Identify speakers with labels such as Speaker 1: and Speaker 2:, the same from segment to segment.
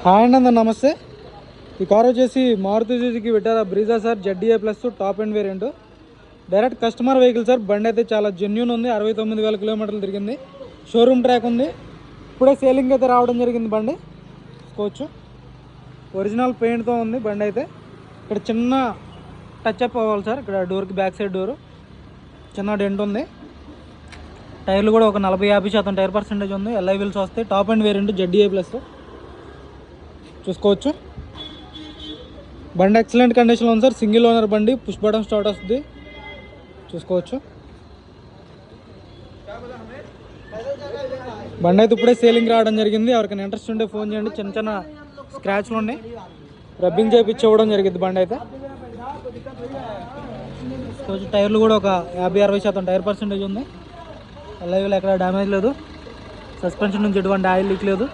Speaker 1: Hi అండి, నమస్తే. ఈ కార్ వచ్చేసి Maruti Suzuki Vitara Brezza sir, ZDA plus top end variant. Direct customer vehicle sir. బండి అయితే చాలా జెన్యూన్ ఉంది. 69,000 కిలోమీటర్లు తిరిగింది. షోరూమ్ ట్రాక్ ఉంది. ఇప్పుడే సేలింగ్ అయితే రావడం జరిగింది. బండి చూసుకోవచ్చు, ఒరిజినల్ పెయింట్తో ఉంది బండి అయితే. ఇక్కడ చిన్న టచ్ అప్ అవ్వాలి సార్. ఇక్కడ డోర్కి బ్యాక్ సైడ్ డోరు చిన్న డెంట్ ఉంది. టైర్లు కూడా ఒక 40-50% టైర్ పర్సెంటేజ్ ఉంది. LI వీల్స్ వస్తాయి. Top end variant ZDA plus చూసుకోవచ్చు. బండి ఎక్సలెంట్ కండిషన్లో ఉంది సార్. సింగిల్ ఓనర్ బండి, పుష్ బటన్ స్టార్ట్ వస్తుంది చూసుకోవచ్చు. బండి అయితే ఇప్పుడే సేలింగ్ రావడం జరిగింది. ఎవరికైనా ఇంట్రెస్ట్ ఉంటే ఫోన్ చేయండి. చిన్న చిన్న స్క్రాచ్లు ఉన్నాయి, రబ్బింగ్ చేయించి ఇవ్వడం జరిగింది బండి అయితే. టైర్లు కూడా ఒక 50-60% టైర్ పర్సెంటేజ్ ఉంది. LI ఎక్కడ డ్యామేజ్ లేదు. సస్పెన్షన్ నుంచి ఎటువంటి ఆయిల్ లీక్ లేదు.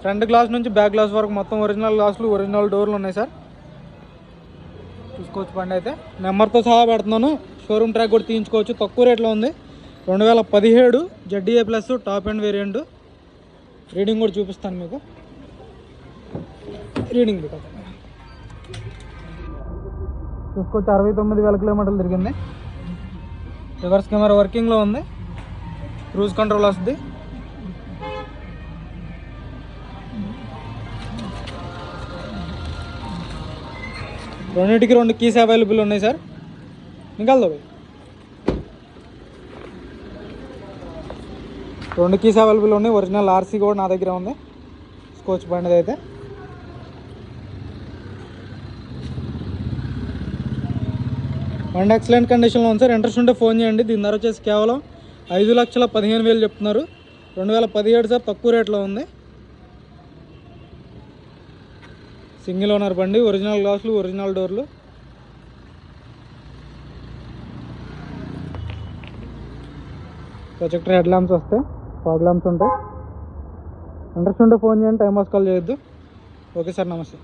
Speaker 1: ఫ్రంట్ గ్లాస్ నుంచి బ్యాక్ గ్లాస్ వరకు మొత్తం ఒరిజినల్ గ్లాసులు, ఒరిజినల్ డోర్లు ఉన్నాయి సార్. చూసుకోవచ్చు. బండి అయితే నెంబర్తో సహా పెడుతున్నాను. షోరూమ్ ట్రాక్ కూడా తీయించుకోవచ్చు. తక్కువ రేట్లో ఉంది. 2017 ZDA plus top end variant. Reading కూడా చూపిస్తాను మీకు. రీడింగ్ చూసుకోవచ్చు. 69,000 కిలోమీటర్లు తిరిగింది. రివర్స్ కెమెరా వర్కింగ్లో ఉంది. క్రూజ్ కంట్రోల్ వస్తుంది. రెండింటికి 2 కీస్ అవైలబుల్ ఉన్నాయి సార్. నికాల్దో భయ్. 2 కీస్ అవైలబుల్ ఉన్నాయి. ఒరిజినల్ RC కూడా నా దగ్గర ఉంది. స్కోచ్ బండి అయితే. బండి ఎక్సలెంట్ కండిషన్లో ఉంది సార్. ఇంట్రెస్ట్ ఉంటే ఫోన్ చేయండి. దీని ధర వచ్చేసి కేవలం 5,15,000 చెప్తున్నారు. 2017 సార్. తక్కువ రేట్లో ఉంది. సింగిల్ ఓనర్ బండి, ఒరిజినల్ గ్లాసులు, ఒరిజినల్ డోర్లు. ప్రొజెక్టర్ హెడ్ ల్యాంప్స్ వస్తాయి, ఫాగ్ ల్యాంప్స్ ఉంటాయి. ఇంట్రెస్ట్ ఉంటే ఫోన్ చేయండి. టైం పాస్ కాల్ చేయొద్దు. ఓకే సార్, నమస్తే.